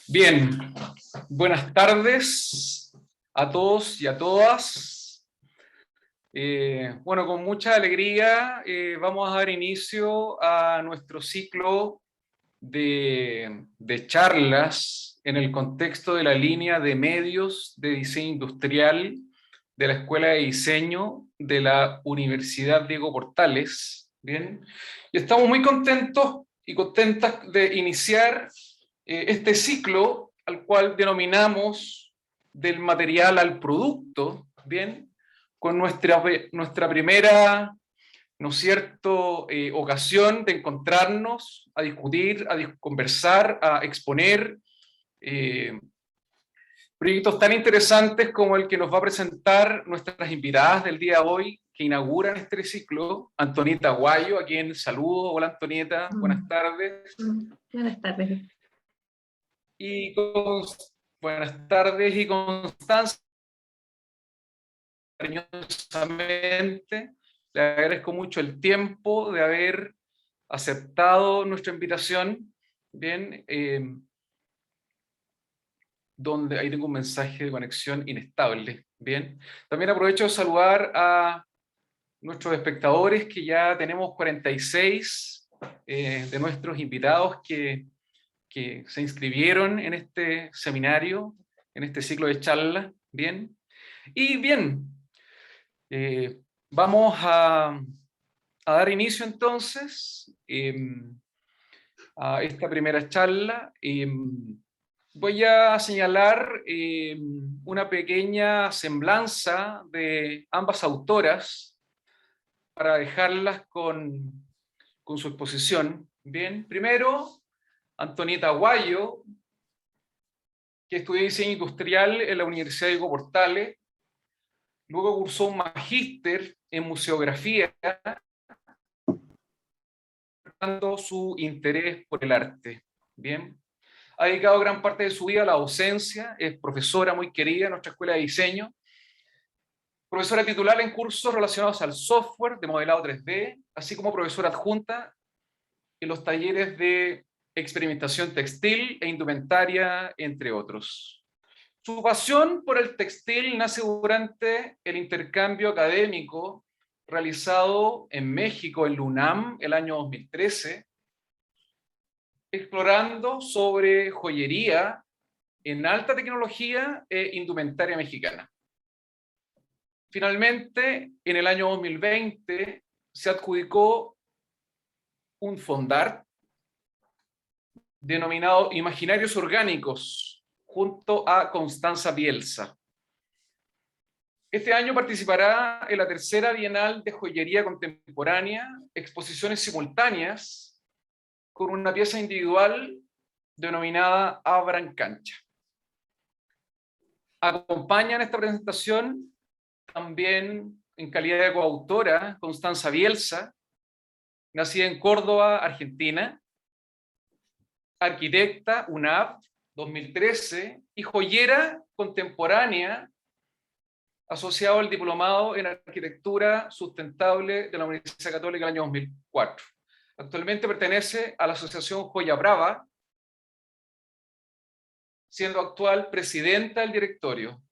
Bien, buenas tardes a todos y a todas. Bueno, con mucha alegría vamos a dar inicio a nuestro ciclo de charlas en el contexto de la línea de medios de diseño industrial de la Escuela de Diseño de la Universidad Diego Portales. Bien, y estamos muy contentos y contentas de iniciar este ciclo al cual denominamos del material al producto, bien, con nuestra primera, ¿no es cierto?, ocasión de encontrarnos, a discutir, a conversar, a exponer proyectos tan interesantes como el que nos va a presentar nuestras invitadas del día de hoy, que inauguran este ciclo, Antonieta Guayo, a quien saludo. Hola Antonieta, buenas tardes. Buenas tardes. Y buenas tardes, y Constanza, cariñosamente, le agradezco mucho el tiempo de haber aceptado nuestra invitación. Bien, donde ahí tengo un mensaje de conexión inestable. Bien, también aprovecho de saludar a nuestros espectadores, que ya tenemos 46 de nuestros invitados que se inscribieron en este seminario, en este ciclo de charlas. Bien, y bien, vamos a dar inicio entonces a esta primera charla. Voy a señalar una pequeña semblanza de ambas autoras para dejarlas con su exposición. Bien, primero, Antonieta Guayo, que estudió diseño industrial en la Universidad de Diego Portales, luego cursó un magíster en museografía, dando su interés por el arte. Bien, ha dedicado gran parte de su vida a la docencia, es profesora muy querida en nuestra escuela de diseño, profesora titular en cursos relacionados al software de modelado 3D, así como profesora adjunta en los talleres de experimentación textil e indumentaria, entre otros. Su pasión por el textil nace durante el intercambio académico realizado en México, en la UNAM, el año 2013, explorando sobre joyería en alta tecnología e indumentaria mexicana. Finalmente, en el año 2020, se adjudicó un fondar denominado Imaginarios Orgánicos, junto a Constanza Bielsa. Este año participará en la tercera Bienal de Joyería Contemporánea, exposiciones simultáneas, con una pieza individual denominada Abran Cancha. Acompaña en esta presentación también, en calidad de coautora, Constanza Bielsa, nacida en Córdoba, Argentina, arquitecta, UNAV, 2013, y joyera contemporánea, asociado al diplomado en arquitectura sustentable de la Universidad Católica del año 2004. Actualmente pertenece a la asociación Joya Brava, siendo actual presidenta del directorio,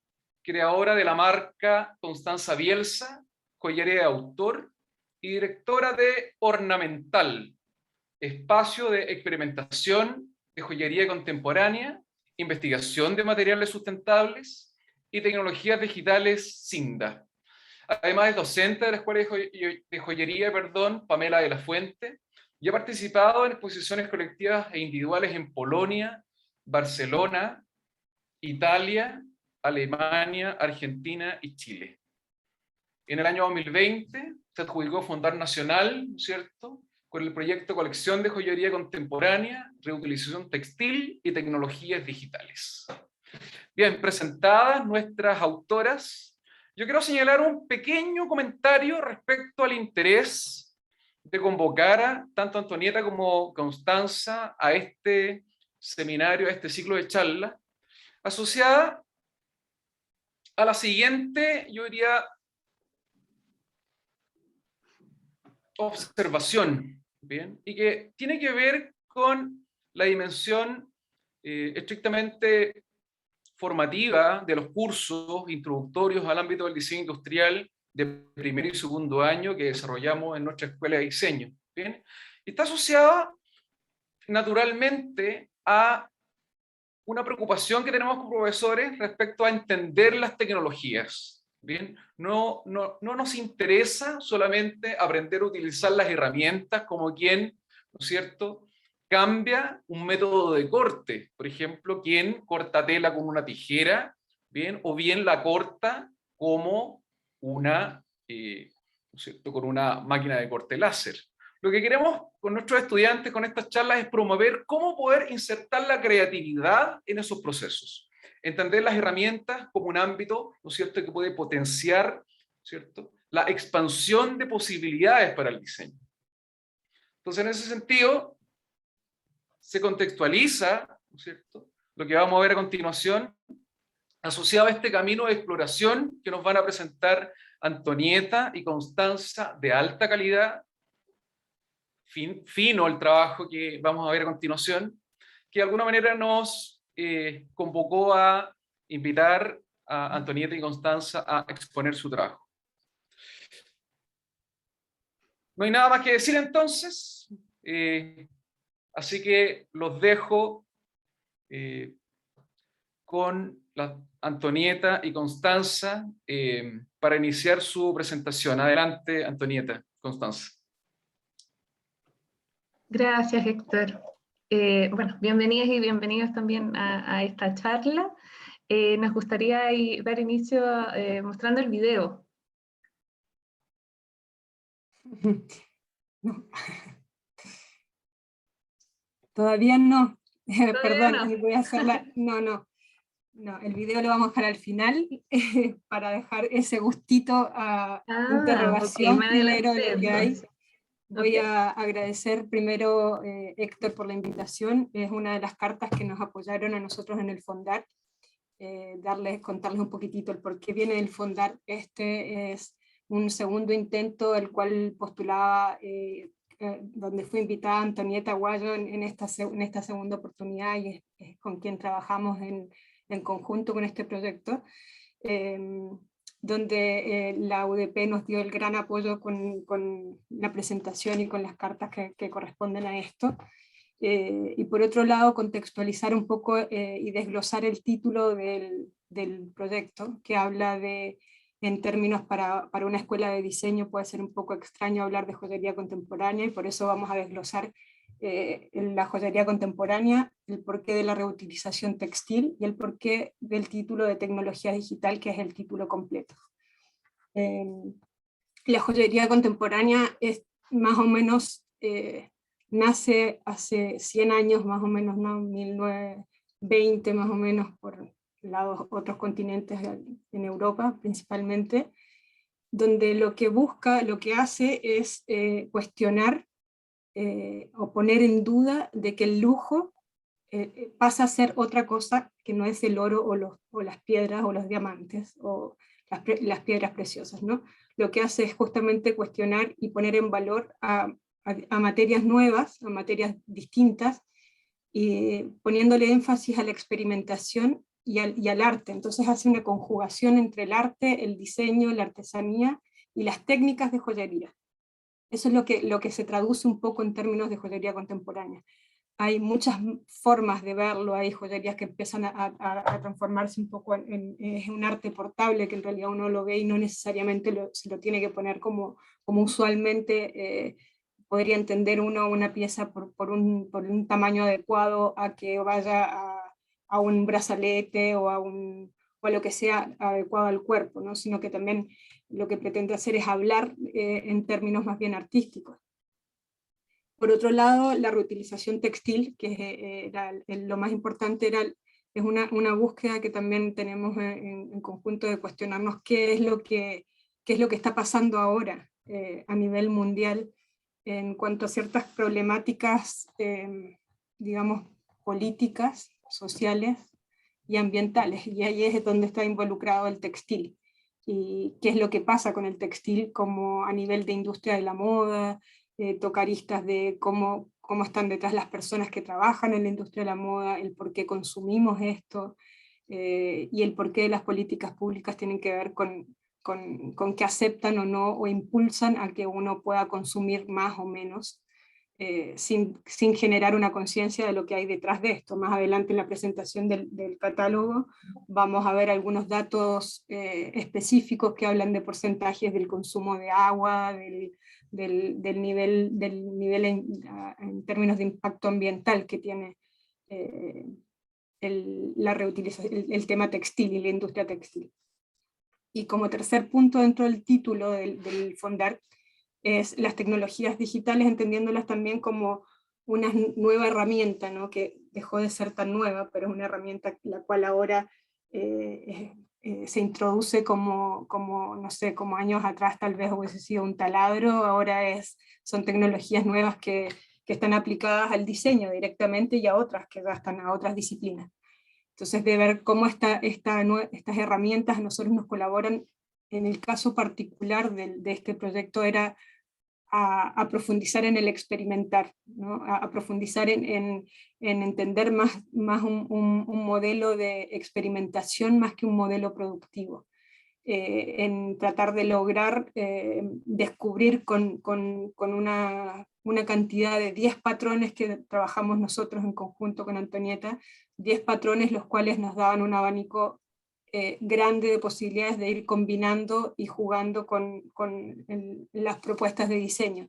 creadora de la marca Constanza Bielsa, joyería de autor, y directora de Ornamental, espacio de experimentación de joyería contemporánea, investigación de materiales sustentables y tecnologías digitales SINDA. Además es docente de la Escuela de Joyería, Pamela de la Fuente, y ha participado en exposiciones colectivas e individuales en Polonia, Barcelona, Italia, Alemania, Argentina y Chile. En el año 2020 se adjudicó Fondar Nacional, ¿cierto?, con el proyecto Colección de Joyería Contemporánea, Reutilización Textil y Tecnologías Digitales. Bien, presentadas nuestras autoras, yo quiero señalar un pequeño comentario respecto al interés de convocar a tanto Antonieta como Constanza a este seminario, a este ciclo de charlas, asociada a la siguiente, yo diría, observación, ¿bien? Y que tiene que ver con la dimensión estrictamente formativa de los cursos introductorios al ámbito del diseño industrial de primer y segundo año que desarrollamos en nuestra escuela de diseño, ¿bien? Y está asociada naturalmente a una preocupación que tenemos como profesores respecto a entender las tecnologías. Bien, no nos interesa solamente aprender a utilizar las herramientas como quien, ¿no es cierto?, cambia un método de corte. Por ejemplo, quien corta tela con una tijera, bien, o bien la corta como una, ¿no es cierto?, con una máquina de corte láser. Lo que queremos con nuestros estudiantes con estas charlas es promover cómo poder insertar la creatividad en esos procesos. Entender las herramientas como un ámbito, ¿no es cierto?, que puede potenciar, ¿cierto?, la expansión de posibilidades para el diseño. Entonces, en ese sentido, se contextualiza, ¿no es cierto?, lo que vamos a ver a continuación, asociado a este camino de exploración que nos van a presentar Antonieta y Constanza, de alta calidad, fino el trabajo que vamos a ver a continuación, que de alguna manera nos convocó a invitar a Antonieta y Constanza a exponer su trabajo. No hay nada más que decir entonces, así que los dejo con Antonieta y Constanza para iniciar su presentación. Adelante, Antonieta, Constanza. Gracias, Héctor. Bueno, bienvenidas y bienvenidos también a esta charla. Nos gustaría dar inicio mostrando el video. No. Todavía no. Perdón, no. voy a hacerla. No, el video lo vamos a dejar al final para dejar ese gustito a interrogación okay, primero de lo que hay. Voy okay. a agradecer primero, Héctor, por la invitación. Es una de las cartas que nos apoyaron a nosotros en el Fondar. Contarles un poquitito el por qué viene del Fondar. Este es un segundo intento, el cual postulaba, donde fue invitada Antonieta Guayo en esta segunda oportunidad, y es con quien trabajamos en conjunto con este proyecto. Donde la UDP nos dio el gran apoyo con la presentación y con las cartas que corresponden a esto. Y por otro lado, contextualizar un poco y desglosar el título del proyecto, que habla de, en términos para una escuela de diseño puede ser un poco extraño hablar de joyería contemporánea, y por eso vamos a desglosar la joyería contemporánea, el porqué de la reutilización textil y el porqué del título de tecnología digital, que es el título completo. La joyería contemporánea es más o menos, nace hace 100 años más o menos, ¿no? 1920 más o menos, por otros continentes en Europa principalmente, donde lo que busca, lo que hace es cuestionar o poner en duda de que el lujo pasa a ser otra cosa que no es el oro o las piedras o los diamantes o las piedras preciosas, ¿no? Lo que hace es justamente cuestionar y poner en valor a materias nuevas, a materias distintas, y poniéndole énfasis a la experimentación y al arte. Entonces hace una conjugación entre el arte, el diseño, la artesanía y las técnicas de joyería. Eso es lo que se traduce un poco en términos de joyería contemporánea. Hay muchas formas de verlo, hay joyerías que empiezan a transformarse un poco en un arte portable, que en realidad uno lo ve y no necesariamente se lo tiene que poner como usualmente podría entender uno una pieza por un tamaño adecuado a que vaya a un brazalete o a lo que sea adecuado al cuerpo, ¿no? Sino que también lo que pretende hacer es hablar en términos más bien artísticos. Por otro lado, la reutilización textil, que era lo más importante, es una búsqueda que también tenemos en conjunto de cuestionarnos qué es lo que está pasando ahora a nivel mundial en cuanto a ciertas problemáticas, digamos, políticas, sociales y ambientales. Y ahí es donde está involucrado el textil. Y qué es lo que pasa con el textil como a nivel de industria de la moda, tocar aristas de cómo están detrás las personas que trabajan en la industria de la moda, el por qué consumimos esto, y el por qué las políticas públicas tienen que ver con qué aceptan o no, o impulsan a que uno pueda consumir más o menos, sin generar una conciencia de lo que hay detrás de esto. Más adelante en la presentación del catálogo vamos a ver algunos datos específicos que hablan de porcentajes del consumo de agua, del nivel en términos de impacto ambiental que tiene la reutilización, el tema textil y la industria textil. Y como tercer punto dentro del título del Fondart es las tecnologías digitales, entendiéndolas también como una nueva herramienta, ¿no? Que dejó de ser tan nueva, pero es una herramienta la cual ahora se introduce como, no sé, como años atrás tal vez hubiese sido un taladro, ahora son tecnologías nuevas que están aplicadas al diseño directamente y a otras que gastan a otras disciplinas. Entonces, de ver cómo estas herramientas a nosotros nos colaboran. En el caso particular de este proyecto era a profundizar en el experimentar, ¿no? A profundizar en entender más un modelo de experimentación más que un modelo productivo. En tratar de lograr descubrir con una cantidad de 10 patrones que trabajamos nosotros en conjunto con Antonieta, 10 patrones los cuales nos daban un abanico grande de posibilidades de ir combinando y jugando con las propuestas de diseño.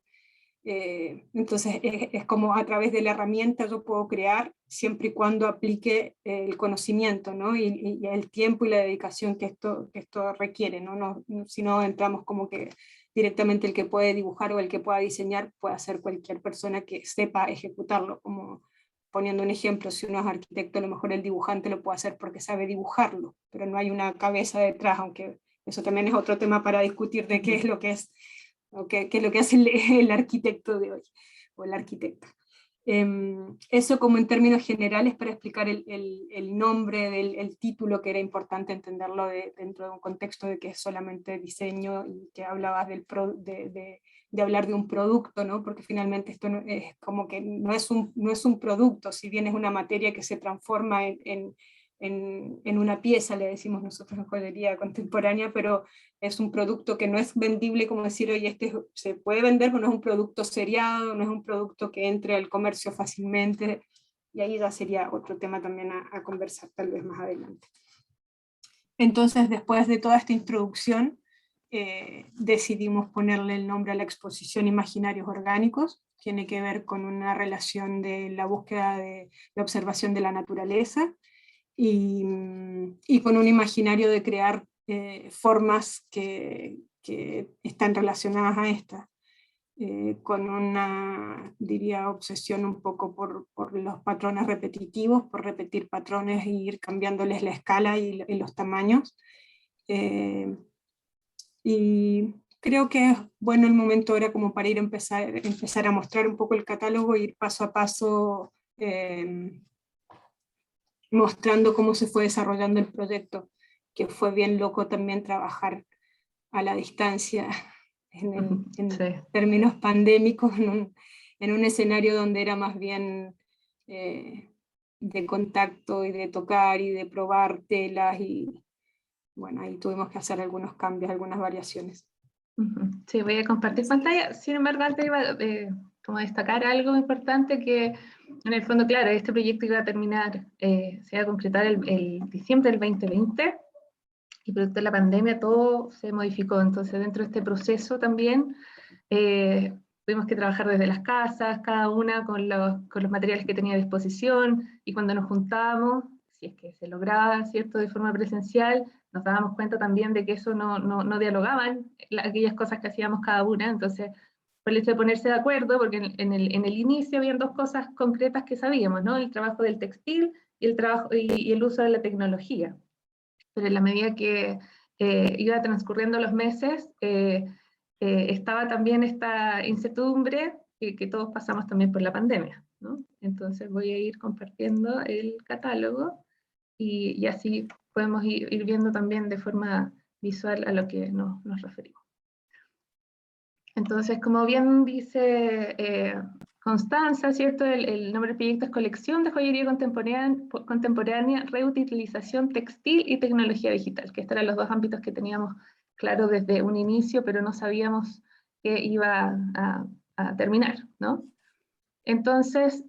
Entonces es como a través de la herramienta yo puedo crear siempre y cuando aplique el conocimiento, ¿no? y el tiempo y la dedicación que esto requiere, ¿no? Si no entramos como que directamente el que puede dibujar o el que pueda diseñar puede ser cualquier persona que sepa ejecutarlo, como poniendo un ejemplo, si uno es arquitecto a lo mejor el dibujante lo puede hacer porque sabe dibujarlo, pero no hay una cabeza detrás, aunque eso también es otro tema para discutir de qué es lo que es ¿qué es lo que hace el arquitecto de hoy, o la arquitecta? Eso como en términos generales para explicar el nombre del título, que era importante entenderlo dentro de un contexto de que es solamente diseño y que hablabas de hablar de un producto, ¿no? Porque finalmente esto es como que no es un producto, si bien es una materia que se transforma en una pieza, le decimos nosotros en joyería contemporánea, pero es un producto que no es vendible como decir, oye, se puede vender, pero no es un producto seriado, no es un producto que entre al comercio fácilmente, y ahí ya sería otro tema también a conversar tal vez más adelante. Entonces, después de toda esta introducción, decidimos ponerle el nombre a la exposición Imaginarios Orgánicos. Tiene que ver con una relación de la búsqueda de observación de la naturaleza, y con un imaginario de crear formas que están relacionadas a esta, con una, diría, obsesión un poco por los patrones repetitivos, por repetir patrones e ir cambiándoles la escala y los tamaños. Y creo que es bueno el momento ahora como para empezar a mostrar un poco el catálogo, ir paso a paso mostrando cómo se fue desarrollando el proyecto, que fue bien loco también trabajar a la distancia en términos pandémicos, en un escenario donde era más bien de contacto y de tocar y de probar telas, y bueno, ahí tuvimos que hacer algunos cambios, algunas variaciones. Sí, voy a compartir pantalla. Sin embargo, antes iba como a destacar algo importante, que en el fondo, claro, este proyecto iba a terminar, se iba a concretar el diciembre del 2020, y producto de la pandemia todo se modificó. Entonces, dentro de este proceso también tuvimos que trabajar desde las casas, cada una con los materiales que tenía a disposición, y cuando nos juntábamos, si es que se lograba, ¿cierto?, de forma presencial, nos dábamos cuenta también de que eso no dialogaban aquellas cosas que hacíamos cada una. Entonces por el hecho de ponerse de acuerdo, porque en el inicio habían dos cosas concretas que sabíamos, ¿no? El trabajo del textil y el uso de la tecnología. Pero en la medida que iba transcurriendo los meses, estaba también esta incertidumbre que todos pasamos también por la pandemia, ¿no? Entonces voy a ir compartiendo el catálogo y así podemos ir viendo también de forma visual a lo que nos referimos. Entonces, como bien dice Constanza, ¿cierto? El nombre del proyecto es Colección de Joyería Contemporánea, Reutilización Textil y Tecnología Digital, que estos eran los dos ámbitos que teníamos claro desde un inicio, pero no sabíamos que iba a terminar, ¿no? Entonces,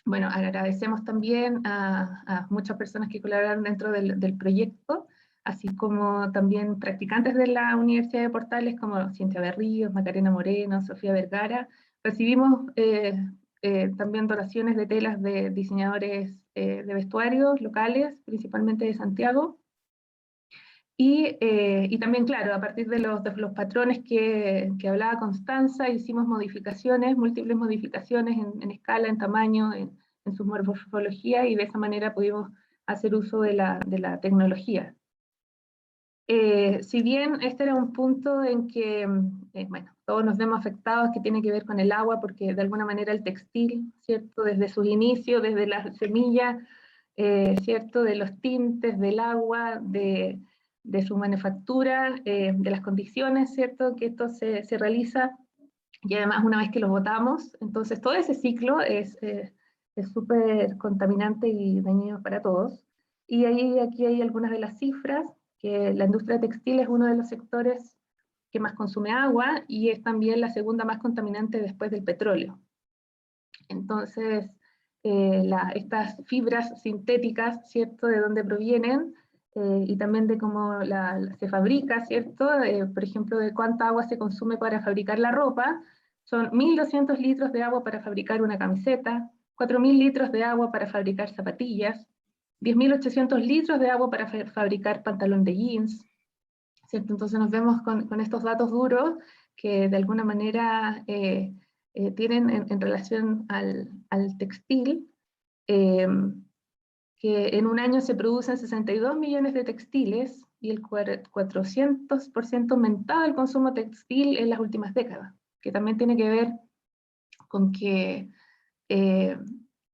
bueno, agradecemos también a muchas personas que colaboraron dentro del proyecto, así como también practicantes de la Universidad de Portales, como Cintia Berríos, Macarena Moreno, Sofía Vergara. Recibimos también donaciones de telas de diseñadores de vestuarios locales, principalmente de Santiago. Y también, claro, a partir de los patrones que hablaba Constanza, hicimos modificaciones, múltiples modificaciones en escala, en tamaño, en su morfología, y de esa manera pudimos hacer uso de la tecnología. Si bien este era un punto en que, bueno, todos nos vemos afectados, que tiene que ver con el agua, porque de alguna manera el textil, ¿cierto? Desde sus inicios, desde la semilla, ¿cierto? De los tintes, del agua, de su manufactura, de las condiciones, ¿cierto? Que esto se realiza, y además una vez que los botamos, entonces todo ese ciclo es súper contaminante y dañino para todos. Y aquí hay algunas de las cifras, que la industria textil es uno de los sectores que más consume agua y es también la segunda más contaminante después del petróleo. Entonces, estas fibras sintéticas, ¿cierto?, de dónde provienen, y también de cómo se fabrica, ¿cierto?, por ejemplo, de cuánta agua se consume para fabricar la ropa. Son 1.200 litros de agua para fabricar una camiseta, 4.000 litros de agua para fabricar zapatillas, 10.800 litros de agua para fabricar pantalón de jeans, ¿cierto? Entonces nos vemos con estos datos duros que de alguna manera tienen en relación al textil, que en un año se producen 62 millones de textiles y el 400% aumentado el consumo textil en las últimas décadas, que también tiene que ver con que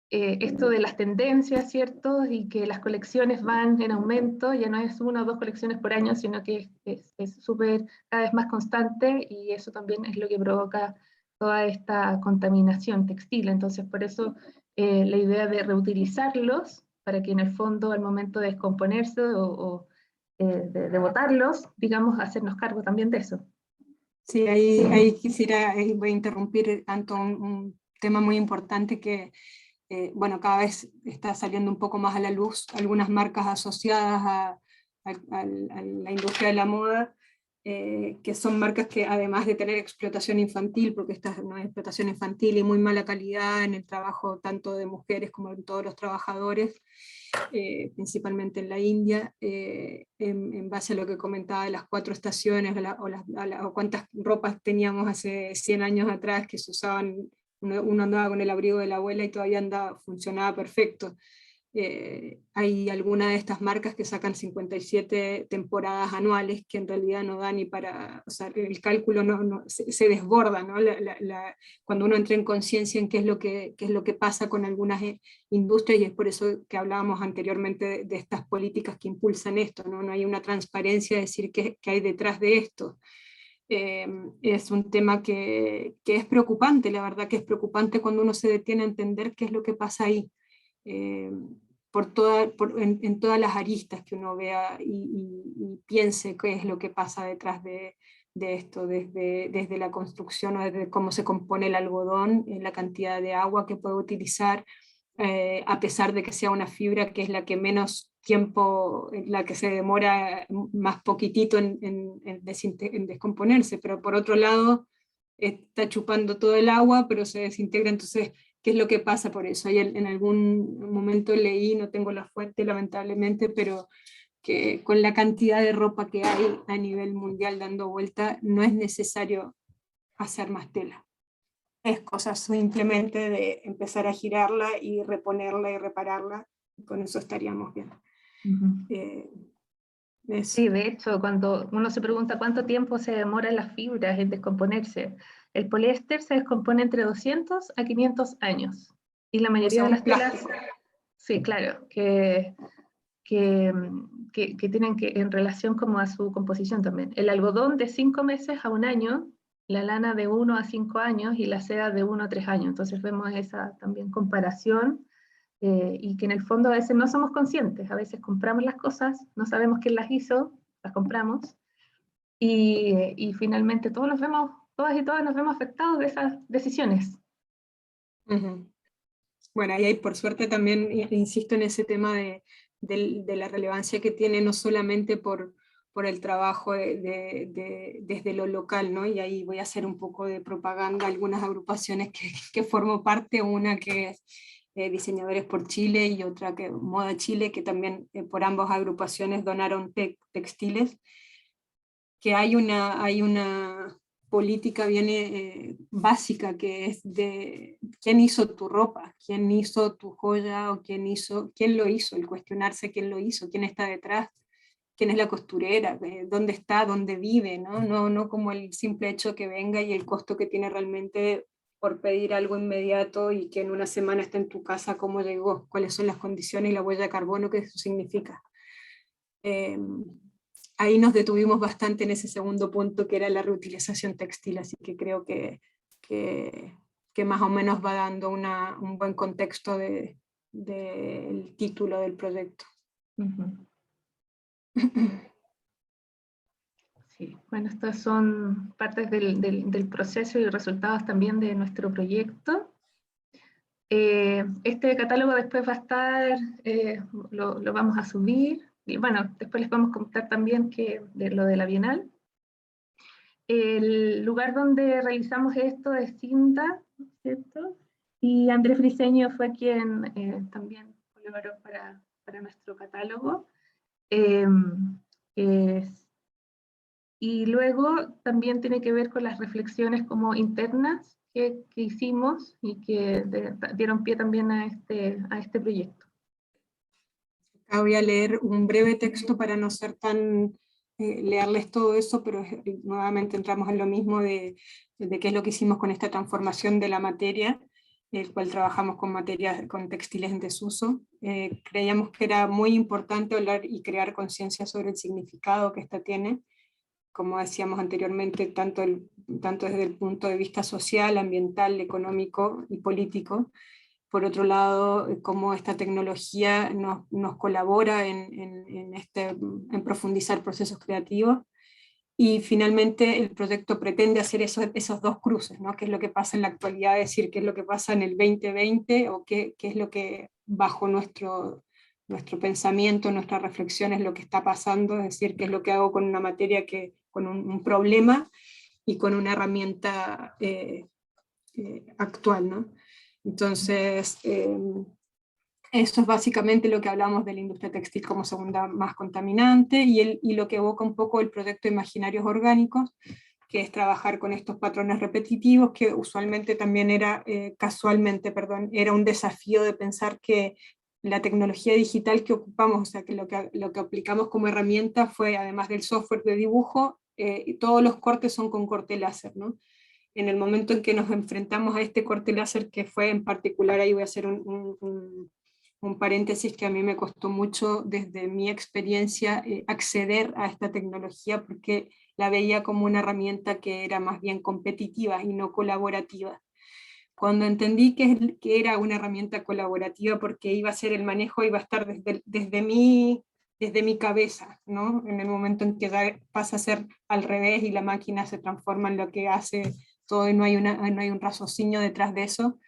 esto de las tendencias, ¿cierto? Y que las colecciones van en aumento, ya no es una o dos colecciones por año, sino que es súper cada vez más constante, y eso también es lo que provoca toda esta contaminación textil. Entonces, por eso la idea de reutilizarlos, para que en el fondo al momento de descomponerse o de botarlos, digamos, hacernos cargo también de eso. Sí, ahí quisiera, voy a interrumpir tanto un tema muy importante que, bueno, cada vez está saliendo un poco más a la luz algunas marcas asociadas a la industria de la moda, que son marcas que además de tener explotación infantil, porque esta no es explotación infantil y muy mala calidad en el trabajo tanto de mujeres como de todos los trabajadores, principalmente en la India, en base a lo que comentaba de las 4 estaciones, o cuántas ropas teníamos hace 100 años atrás que se usaban, uno andaba con el abrigo de la abuela y todavía funcionaba perfecto. Hay algunas de estas marcas que sacan 57 temporadas anuales que en realidad no da ni para, o sea, el cálculo se desborda, ¿no? Cuando uno entra en conciencia en qué es lo que pasa con algunas industrias, y es por eso que hablábamos anteriormente de estas políticas que impulsan esto, ¿no? No hay una transparencia de decir qué hay detrás de esto. Es un tema que es preocupante, la verdad que es preocupante cuando uno se detiene a entender qué es lo que pasa ahí. En todas las aristas que uno vea y piense qué es lo que pasa detrás de esto, desde la construcción o desde cómo se compone el algodón, la cantidad de agua que puede utilizar, a pesar de que sea una fibra que es la que menos tiempo, la que se demora más poquitito en descomponerse, pero por otro lado está chupando todo el agua, pero se desintegra. Entonces, ¿qué es lo que pasa por eso? En algún momento leí, no tengo la fuente lamentablemente, pero que con la cantidad de ropa que hay a nivel mundial dando vuelta, no es necesario hacer más tela. Es cosa simplemente de empezar a girarla y reponerla y repararla, y con eso estaríamos bien. Sí, de hecho, cuando uno se pregunta cuánto tiempo se demoran las fibras en descomponerse, el poliéster se descompone entre 200 a 500 años. Y la mayoría de las telas, sí, claro, que tienen que, en relación como a su composición también. El algodón de 5 meses a 1 año, la lana de 1 a 5 años y la seda de 1 a 3 años. Entonces vemos esa también comparación. Y que en el fondo a veces no somos conscientes, a veces compramos las cosas, no sabemos quién las hizo, las compramos, y finalmente todos todas y todas nos vemos afectados de esas decisiones. Bueno, y ahí por suerte también insisto en ese tema de la relevancia que tiene no solamente por el trabajo desde lo local, ¿no? Y ahí voy a hacer un poco de propaganda a algunas agrupaciones que formo parte, una que es Diseñadores por Chile y otra que Moda Chile, que también por ambas agrupaciones donaron textiles, que hay una política bien básica, que es de quién hizo tu ropa, quién hizo tu joya, o quién lo hizo, el cuestionarse quién lo hizo, quién está detrás, quién es la costurera, dónde está, dónde vive, ¿no? No como el simple hecho que venga y el costo que tiene realmente por pedir algo inmediato y que en una semana esté en tu casa, cómo llegó, cuáles son las condiciones y la huella de carbono que eso significa. Ahí nos detuvimos bastante en ese segundo punto, que era la reutilización textil, así que creo que más o menos va dando un buen contexto del título del proyecto. Sí, bueno, estas son partes del proceso y resultados también de nuestro proyecto. Este catálogo después va a estar, lo vamos a subir, y bueno, después les vamos a contar también de lo de la Bienal. El lugar donde realizamos esto es Cinta, ¿cierto? Y Andrés Briceño fue quien también colaboró para nuestro catálogo. Y luego también tiene que ver con las reflexiones como internas que hicimos y que dieron pie también a este proyecto. Acá voy a leer un breve texto para no ser tan leerles todo eso, pero nuevamente entramos en lo mismo de qué es lo que hicimos con esta transformación de la materia, el cual trabajamos con textiles en desuso. Creíamos que era muy importante hablar y crear conciencia sobre el significado que esta tiene, como decíamos anteriormente, tanto desde el punto de vista social, ambiental, económico y político. Por otro lado, cómo esta tecnología nos colabora en profundizar procesos creativos. Y finalmente el proyecto pretende hacer esos dos cruces, ¿no? ¿Qué es lo que pasa en la actualidad? Es decir, qué es lo que pasa en el 2020 o qué es lo que bajo nuestro pensamiento, nuestra reflexión es lo que está pasando, es decir, qué es lo que hago con una materia, con un problema y con una herramienta actual, ¿no? Entonces, eso es básicamente lo que hablamos de la industria textil como segunda más contaminante y lo que evoca un poco el proyecto Imaginarios Orgánicos, que es trabajar con estos patrones repetitivos, que usualmente también casualmente, era un desafío de pensar que la tecnología digital que ocupamos, o sea, que lo que aplicamos como herramienta fue, además del software de dibujo, todos los cortes son con corte láser, ¿no? En el momento en que nos enfrentamos a este corte láser, que fue en particular, ahí voy a hacer un paréntesis, que a mí me costó mucho desde mi experiencia acceder a esta tecnología, porque la veía como una herramienta que era más bien competitiva y no colaborativa. Cuando entendí que era una herramienta colaborativa, porque iba a ser el manejo, iba a estar desde mi cabeza, ¿no? En el momento en que ya pasa a ser al revés y la máquina se transforma en lo que hace todo y no hay un raciocinio detrás de eso,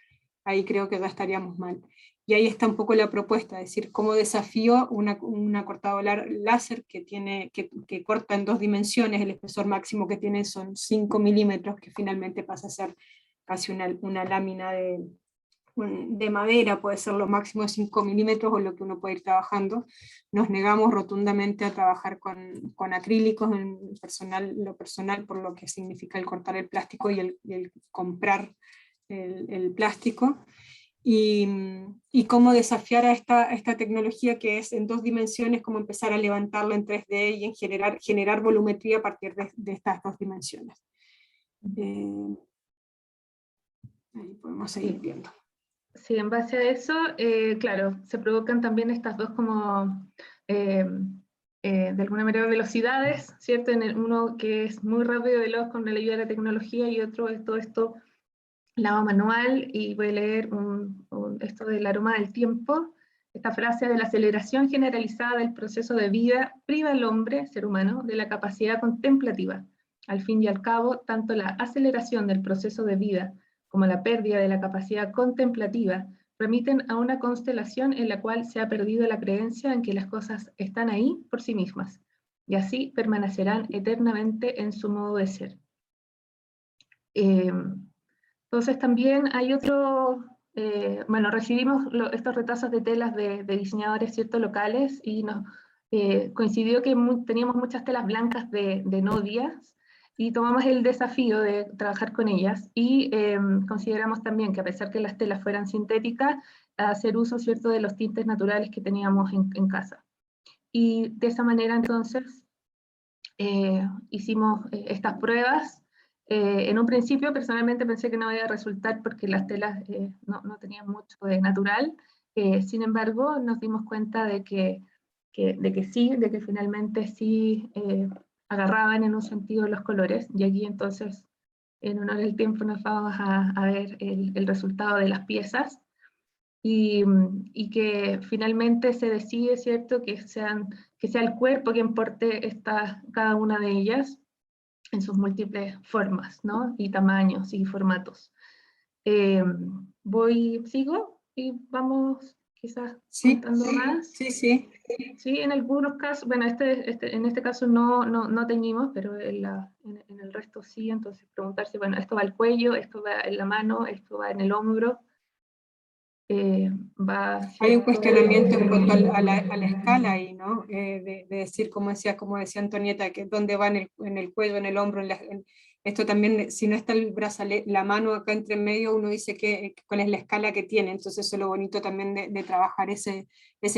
ahí creo que ya estaríamos mal. Y ahí está un poco la propuesta, es decir, cómo desafío una cortadora láser que corta en 2 dimensiones, el espesor máximo que tiene son 5 milímetros, que finalmente pasa a ser casi una lámina de madera, puede ser lo máximo 5 milímetros o lo que uno puede ir trabajando. Nos negamos rotundamente a trabajar con acrílicos en lo personal, por lo que significa el cortar el plástico y el comprar el plástico. Y cómo desafiar a esta tecnología que es en 2 dimensiones, cómo empezar a levantarla en 3D y en generar volumetría a partir de estas 2 dimensiones. Ahí podemos seguir viendo. Sí, en base a eso, claro, se provocan también estas dos como, de alguna manera, velocidades, ¿cierto? Uno que es muy rápido y veloz con la ayuda de la tecnología, y otro es todo esto lavado manual. Y voy a leer esto del aroma del tiempo. Esta frase: de la aceleración generalizada del proceso de vida priva al hombre, ser humano, de la capacidad contemplativa. Al fin y al cabo, tanto la aceleración del proceso de vida como la pérdida de la capacidad contemplativa remiten a una constelación en la cual se ha perdido la creencia en que las cosas están ahí por sí mismas, y así permanecerán eternamente en su modo de ser. Entonces también hay otro, bueno, recibimos estos retazos de telas de diseñadores, ¿cierto?, locales, y nos coincidió que teníamos muchas telas blancas de novias, y tomamos el desafío de trabajar con ellas, y consideramos también que, a pesar que las telas fueran sintéticas, hacer uso, ¿cierto?, de los tintes naturales que teníamos en casa. Y de esa manera entonces hicimos estas pruebas. En un principio personalmente pensé que no iba a resultar porque las telas no tenían mucho de natural. Sin embargo, nos dimos cuenta de que sí, de que finalmente sí agarraban en un sentido los colores, y aquí entonces, en honor al tiempo, nos vamos a ver el resultado de las piezas, y que finalmente se decide, ¿cierto?, que sea el cuerpo quien porte cada una de ellas en sus múltiples formas, ¿no?, y tamaños y formatos. Sigo y vamos quizás contando más. Sí. Sí, en algunos casos, bueno, en este caso no teñimos, pero en el resto sí. Entonces preguntarse, bueno, esto va al cuello, esto va en la mano, esto va en el hombro. Hay un cuestionamiento en cuanto a la escala ahí, ¿no? De decir, como decía Antonieta, que dónde va en el cuello, en el hombro, esto también, si no está el brazalete, la mano acá entre medio, uno dice cuál es la escala que tiene. Entonces eso es lo bonito también de trabajar ese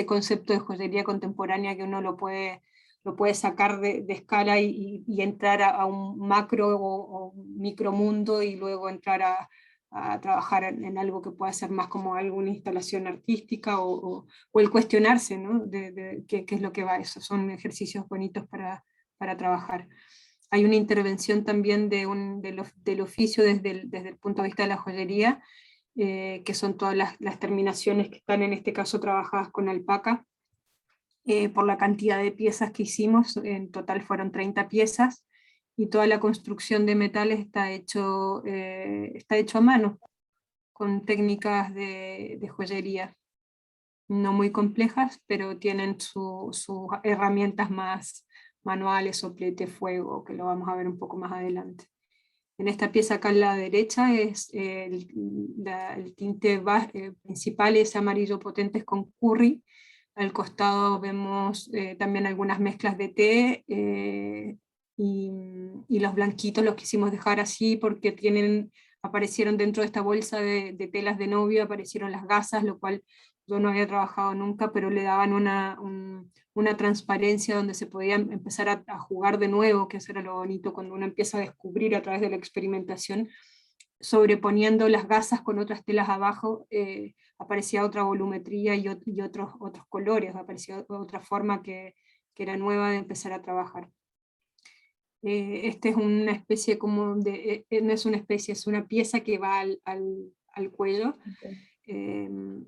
concepto de joyería contemporánea, que uno lo puede sacar de escala y entrar a un macro o micromundo, y luego entrar a trabajar en algo que pueda ser más como alguna instalación artística, o el cuestionarse, ¿no?, de qué es lo que va eso. Son ejercicios bonitos para trabajar. Hay una intervención también del oficio desde el punto de vista de la joyería, que son todas las terminaciones que están en este caso trabajadas con alpaca, por la cantidad de piezas que hicimos. En total fueron 30 piezas, y toda la construcción de metales está hecho a mano, con técnicas de joyería no muy complejas, pero tienen sus herramientas más manuales, soplete, fuego, que lo vamos a ver un poco más adelante. En esta pieza acá a la derecha es el tinte principal, es amarillo potentes con curry. Al costado vemos también algunas mezclas de té, y los blanquitos los quisimos dejar así porque aparecieron dentro de esta bolsa de telas de novio, aparecieron las gasas, lo cual yo no había trabajado nunca, pero le daban una transparencia donde se podía empezar a jugar de nuevo, que eso era lo bonito cuando uno empieza a descubrir a través de la experimentación. Sobreponiendo las gasas con otras telas abajo, aparecía otra volumetría y otros colores, aparecía otra forma que era nueva de empezar a trabajar. Este es una especie como no es una especie, es una pieza que va al cuello. Okay.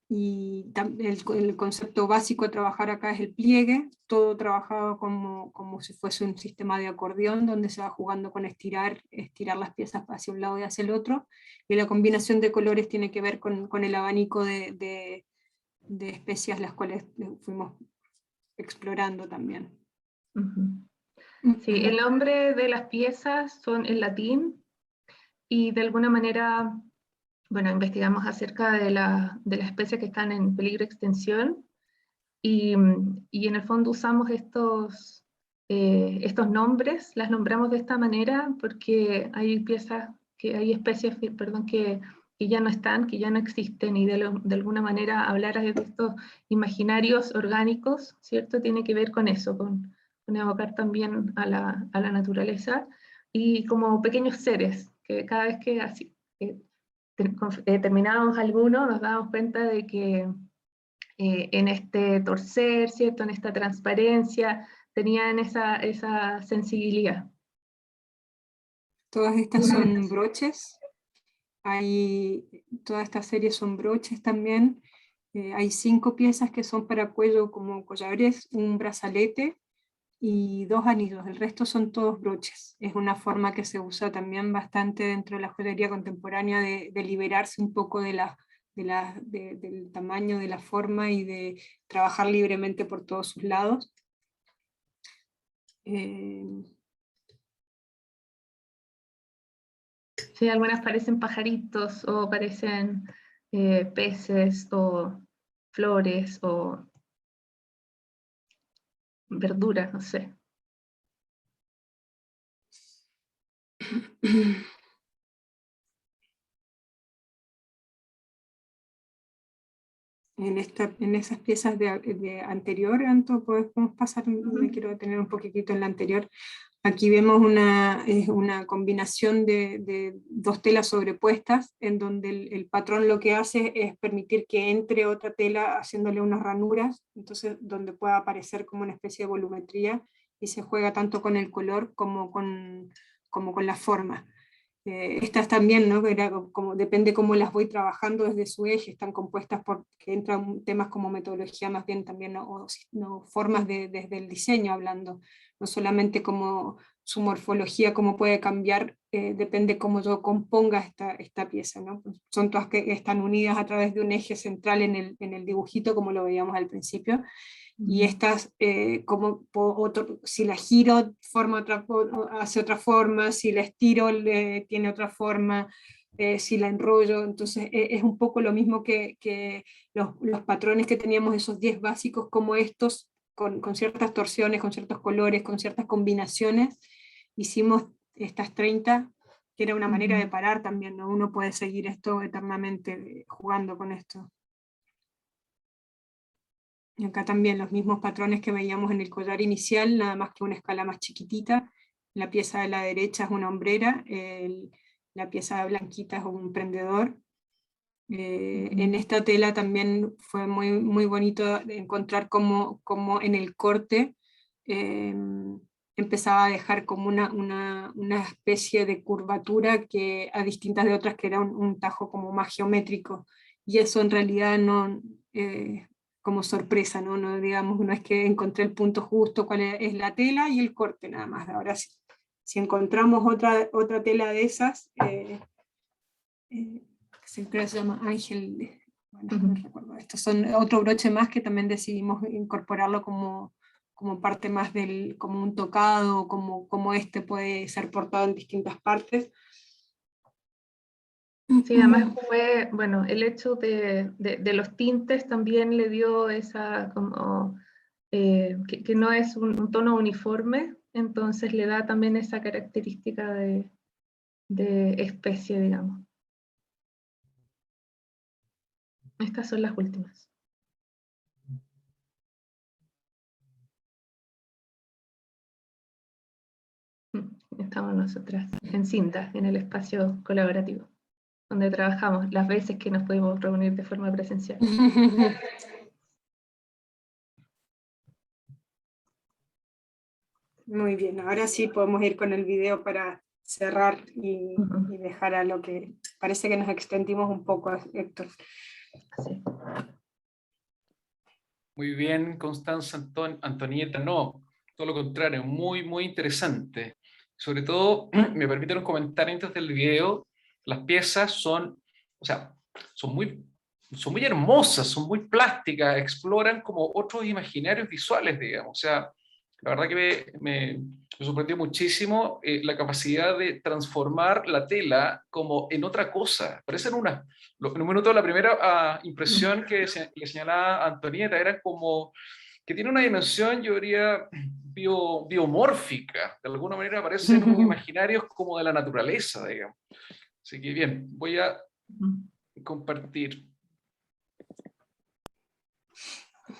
Y el concepto básico a trabajar acá es el pliegue, todo trabajado como si fuese un sistema de acordeón, donde se va jugando con estirar las piezas hacia un lado y hacia el otro, y la combinación de colores tiene que ver con el abanico de especias, las cuales fuimos explorando también. Sí, el nombre de las piezas son en latín, y de alguna manera bueno, investigamos acerca de las especies que están en peligro de extinción y en el fondo usamos estos nombres, las nombramos de esta manera porque hay hay especies, perdón, que ya no están, que ya no existen, y de alguna manera hablar de estos imaginarios orgánicos, ¿cierto? Tiene que ver con eso, con evocar también a la naturaleza, y como pequeños seres, que cada vez que así, terminábamos alguno, nos dábamos cuenta de que en este torcer, ¿cierto? En esta transparencia, tenían esa sensibilidad. Todas estas son broches. Toda esta serie son broches también. Hay 5 piezas que son para cuello como collares, un brazalete y 2 anillos. El resto son todos broches. Es una forma que se usa también bastante dentro de la joyería contemporánea de liberarse un poco del tamaño, de la forma, y de trabajar libremente por todos sus lados. Sí, algunas parecen pajaritos, o parecen peces, o flores, o verduras, no sé. En esas piezas de anterior, Anto, podemos pasar, me quiero detener un poquitito en la anterior. Aquí vemos una combinación de 2 telas sobrepuestas, en donde el patrón lo que hace es permitir que entre otra tela haciéndole unas ranuras, entonces donde pueda aparecer como una especie de volumetría, y se juega tanto con el color como con la forma. Estas también, ¿no? Depende cómo las voy trabajando desde su eje, están compuestas por que entran temas como metodología más bien también, ¿no? Formas desde el diseño hablando, no solamente como su morfología, cómo puede cambiar, depende cómo yo componga esta pieza, ¿no? Son todas que están unidas a través de un eje central en el dibujito, como lo veíamos al principio. Y estas, si la giro, hace otra forma, si la estiro, tiene otra forma, si la enrollo. Entonces es un poco lo mismo que los patrones que teníamos, esos 10 básicos como estos, con ciertas torsiones, con ciertos colores, con ciertas combinaciones. Hicimos estas 30, que era una manera de parar también, ¿no? Uno puede seguir esto eternamente jugando con esto. Y acá también los mismos patrones que veíamos en el collar inicial, nada más que una escala más chiquitita. La pieza de la derecha es una hombrera, la pieza blanquita es un prendedor. En esta tela también fue muy, muy bonito encontrar cómo en el corte empezaba a dejar como una especie de curvatura que, a distintas de otras, que era un tajo como más geométrico. Y eso en realidad no... como sorpresa, ¿no? No, digamos, no es que encontré el punto justo, cuál es la tela y el corte nada más. Ahora sí, si encontramos otra tela de esas, que se llama Ángel, bueno, no recuerdo, estos son otro broche más que también decidimos incorporarlo como parte más como un tocado, como este puede ser portado en distintas partes. Sí, además fue, bueno, el hecho de los tintes también le dio esa como, que no es un tono uniforme, entonces le da también esa característica de especie, digamos. Estas son las últimas. Estamos nosotras en cinta, en el espacio colaborativo, donde trabajamos las veces que nos pudimos reunir de forma presencial. Muy bien, ahora sí podemos ir con el video para cerrar y dejar a lo que parece que nos extendimos un poco, Héctor. Sí. Muy bien, Constanza, Antonieta, no, todo lo contrario, muy, muy interesante. Sobre todo, me permiten un comentario antes del video, las piezas son, o sea, son muy hermosas, son muy plásticas, exploran como otros imaginarios visuales, digamos, o sea, La verdad que me sorprendió muchísimo la capacidad de transformar la tela como en otra cosa. Parecen en un minuto la primera impresión que le señalaba Antonieta era como que tiene una dimensión, yo diría, biomórfica. De alguna manera parecen imaginarios como de la naturaleza, digamos. Así que bien, voy a compartir.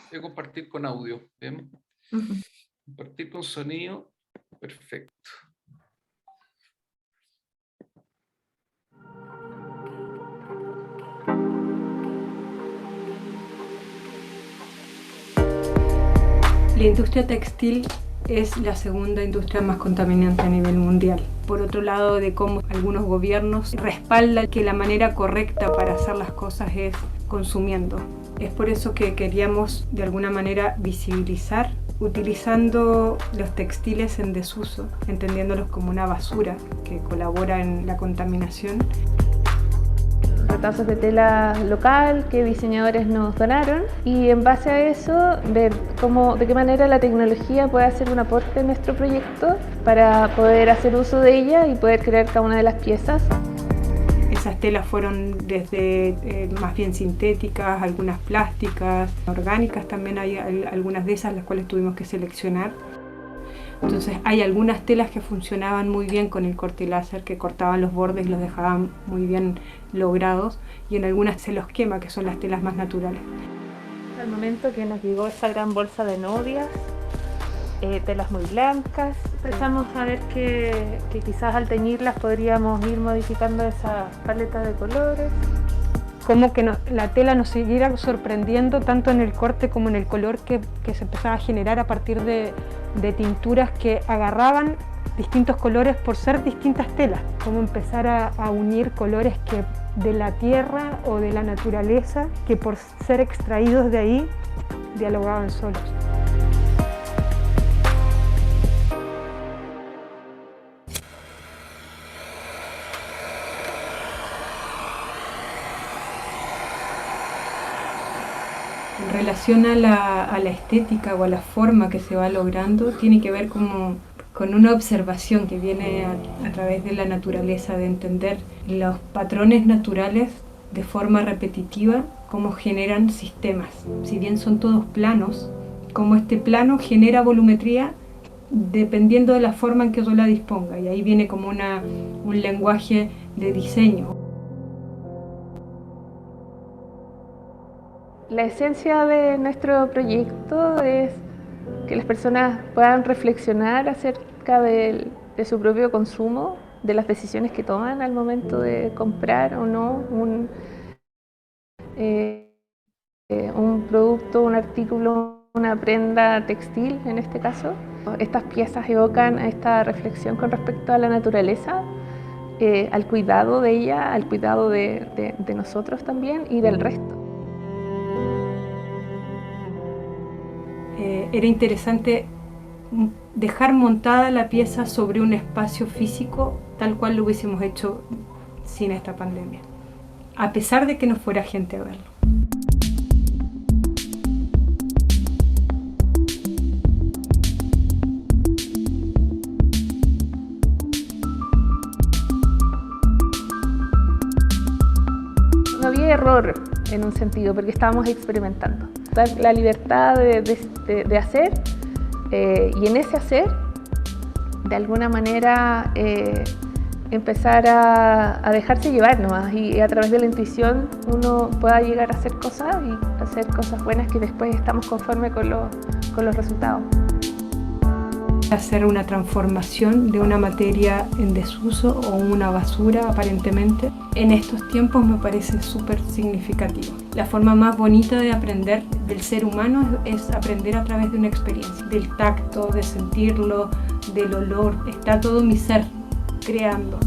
Voy a compartir con audio. ¿Bien? Compartir con sonido. Perfecto. La industria textil es la segunda industria más contaminante a nivel mundial. Por otro lado, de cómo algunos gobiernos respaldan que la manera correcta para hacer las cosas es consumiendo. Es por eso que queríamos de alguna manera visibilizar utilizando los textiles en desuso, entendiéndolos como una basura que colabora en la contaminación. Retazos de tela local que diseñadores nos donaron y en base a eso ver de qué manera la tecnología puede hacer un aporte en nuestro proyecto para poder hacer uso de ella y poder crear cada una de las piezas. Esas telas fueron desde más bien sintéticas, algunas plásticas, orgánicas también hay algunas de esas las cuales tuvimos que seleccionar. Entonces hay algunas telas que funcionaban muy bien con el corte láser, que cortaban los bordes y los dejaban muy bien logrados, y en algunas se los quema, que son las telas más naturales. Al momento que nos llegó esta gran bolsa de novias, telas muy blancas, empezamos a ver que quizás al teñirlas podríamos ir modificando esa paleta de colores. Como que la tela nos siguiera sorprendiendo tanto en el corte como en el color que se empezaba a generar a partir de tinturas que agarraban distintos colores por ser distintas telas, como empezar a unir colores que de la tierra o de la naturaleza que por ser extraídos de ahí dialogaban solos. En relación a la estética o a la forma que se va logrando, tiene que ver con una observación que viene a través de la naturaleza, de entender los patrones naturales de forma repetitiva, cómo generan sistemas. Si bien son todos planos, cómo este plano genera volumetría dependiendo de la forma en que yo la disponga, y ahí viene como un lenguaje de diseño. La esencia de nuestro proyecto es que las personas puedan reflexionar acerca de su propio consumo, de las decisiones que toman al momento de comprar o no un producto, un artículo, una prenda textil en este caso. Estas piezas evocan esta reflexión con respecto a la naturaleza, al cuidado de ella, al cuidado de nosotros también y del resto. Era interesante dejar montada la pieza sobre un espacio físico tal cual lo hubiésemos hecho sin esta pandemia, a pesar de que no fuera gente a verlo. No había error en un sentido, porque estábamos experimentando. Dar la libertad de hacer y en ese hacer, de alguna manera, empezar a dejarse llevar nomás y a través de la intuición uno pueda llegar a hacer cosas y hacer cosas buenas que después estamos conformes con los resultados. Hacer una transformación de una materia en desuso o una basura aparentemente, en estos tiempos me parece súper significativo. La forma más bonita de aprender del ser humano es aprender a través de una experiencia, del tacto, de sentirlo, del olor. Está todo mi ser creando.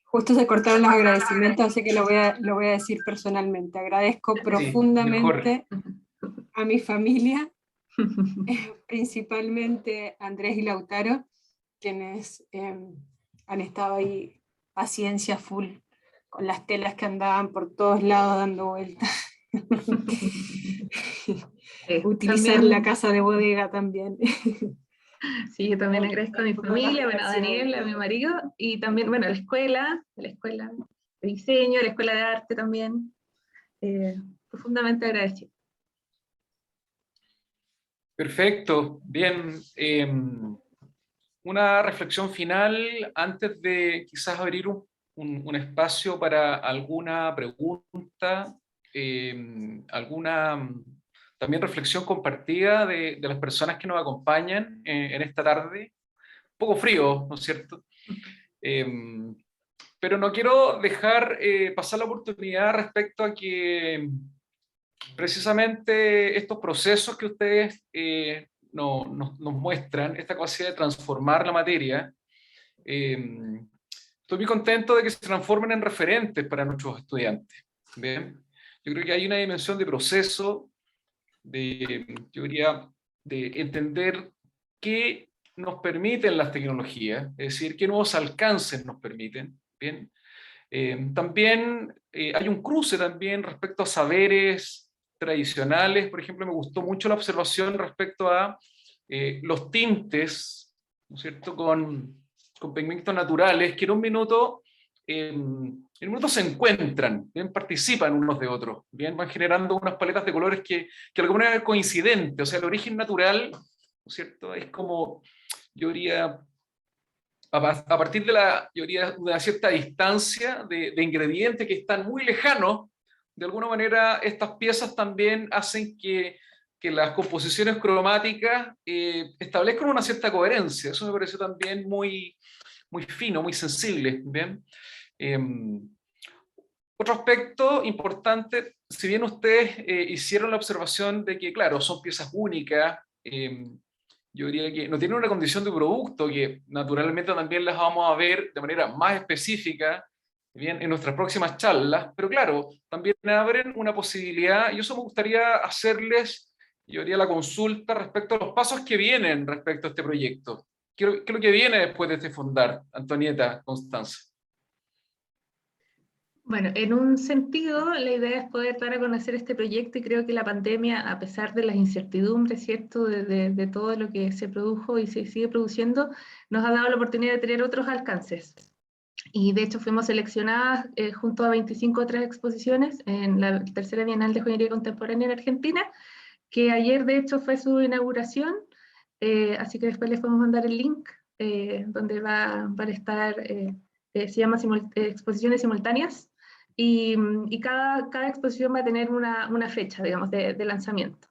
Justo se cortaron los agradecimientos, así que lo voy a decir personalmente. Agradezco profundamente a mi familia, principalmente a Andrés y Lautaro, quienes han estado ahí paciencia full, con las telas que andaban por todos lados dando vueltas. Utilizar también, la casa de bodega también. sí, yo también agradezco a mi familia, bueno, a Daniel, a mi marido, y también, bueno, a la escuela de diseño, a la escuela de arte también, profundamente agradecido. Perfecto, bien. Una reflexión final antes de quizás abrir un espacio para alguna pregunta, alguna también reflexión compartida de las personas que nos acompañan en esta tarde. Un poco frío, ¿no es cierto? Pero no quiero dejar pasar la oportunidad respecto a que precisamente estos procesos que ustedes nos muestran, esta capacidad de transformar la materia, estoy muy contento de que se transformen en referentes para nuestros estudiantes. ¿Bien? Yo creo que hay una dimensión de proceso, yo diría, de entender qué nos permiten las tecnologías, es decir, qué nuevos alcances nos permiten. ¿Bien? También hay un cruce también respecto a saberes tradicionales. Por ejemplo, me gustó mucho la observación respecto a los tintes, ¿no es cierto?, con pigmentos naturales, que en un minuto se encuentran, ¿bien? Participan unos de otros, ¿bien? Van generando unas paletas de colores que de alguna manera es coincidente. O sea, el origen natural, ¿no es cierto?, es como, yo diría, a partir de yo diría, de una cierta distancia de ingredientes que están muy lejanos, de alguna manera estas piezas también hacen que las composiciones cromáticas establezcan una cierta coherencia. Eso me pareció también muy fino, muy sensible. ¿Bien? Otro aspecto importante, si bien ustedes hicieron la observación de que, claro, son piezas únicas, yo diría que no tienen una condición de producto, que naturalmente también las vamos a ver de manera más específica, bien, en nuestras próximas charlas, pero claro, también abren una posibilidad, y eso me gustaría hacerles, yo diría, la consulta respecto a los pasos que vienen respecto a este proyecto. ¿Qué es lo que viene después de este fundar, Antonieta, Constanza? Bueno, en un sentido, la idea es poder dar a conocer este proyecto y creo que la pandemia, a pesar de las incertidumbres, ¿cierto?, de todo lo que se produjo y se sigue produciendo, nos ha dado la oportunidad de tener otros alcances. Y de hecho fuimos seleccionadas junto a 25 otras exposiciones en la tercera Bienal de Joyería Contemporánea en Argentina, que ayer de hecho fue su inauguración, así que después les podemos mandar el link donde va a estar, se llama Exposiciones Simultáneas, y cada exposición va a tener una fecha, digamos, de lanzamiento.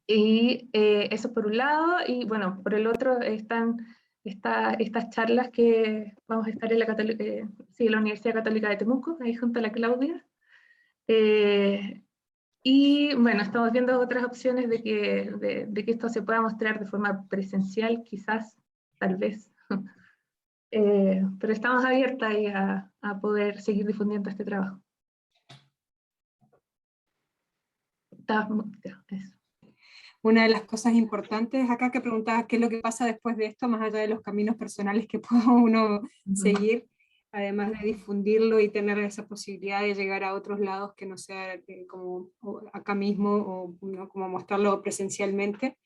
Y eso por un lado, y bueno, por el otro están estas charlas que vamos a estar en la Universidad Católica de Temuco, ahí junto a la Claudia. Y bueno, estamos viendo otras opciones de que esto se pueda mostrar de forma presencial, quizás, tal vez. Pero estamos abiertas ahí a poder seguir difundiendo este trabajo. Eso. Una de las cosas importantes acá que preguntabas qué es lo que pasa después de esto, más allá de los caminos personales que pueda uno seguir, además de difundirlo y tener esa posibilidad de llegar a otros lados que no sea como acá mismo o ¿no? como mostrarlo presencialmente,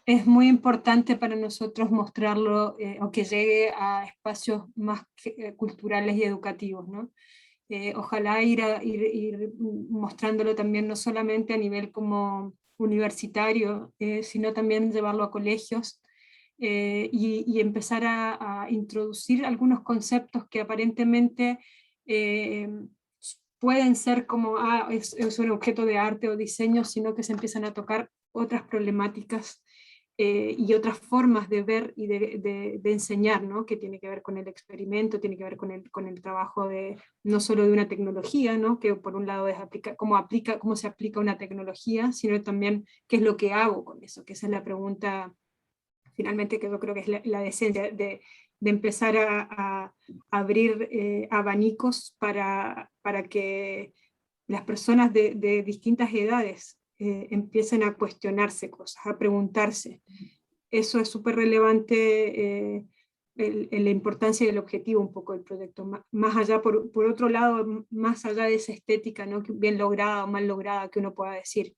es muy importante para nosotros mostrarlo o que llegue a espacios más culturales y educativos, ¿no? Ojalá ir mostrándolo también no solamente a nivel como universitario, sino también llevarlo a colegios y empezar a introducir algunos conceptos que aparentemente pueden ser como, es un objeto de arte o diseño, sino que se empiezan a tocar otras problemáticas y otras formas de ver y de enseñar, ¿no? Que tiene que ver con el experimento, tiene que ver con el trabajo no solo de una tecnología, ¿no? Que por un lado es cómo se aplica una tecnología, sino también qué es lo que hago con eso, que esa es la pregunta finalmente, que yo creo que es la esencia de empezar a abrir abanicos para que las personas de distintas edades empiecen a cuestionarse cosas, a preguntarse. Eso es súper relevante, la importancia y el objetivo un poco del proyecto. Más allá, por otro lado, más allá de esa estética, ¿no? Bien lograda o mal lograda que uno pueda decir,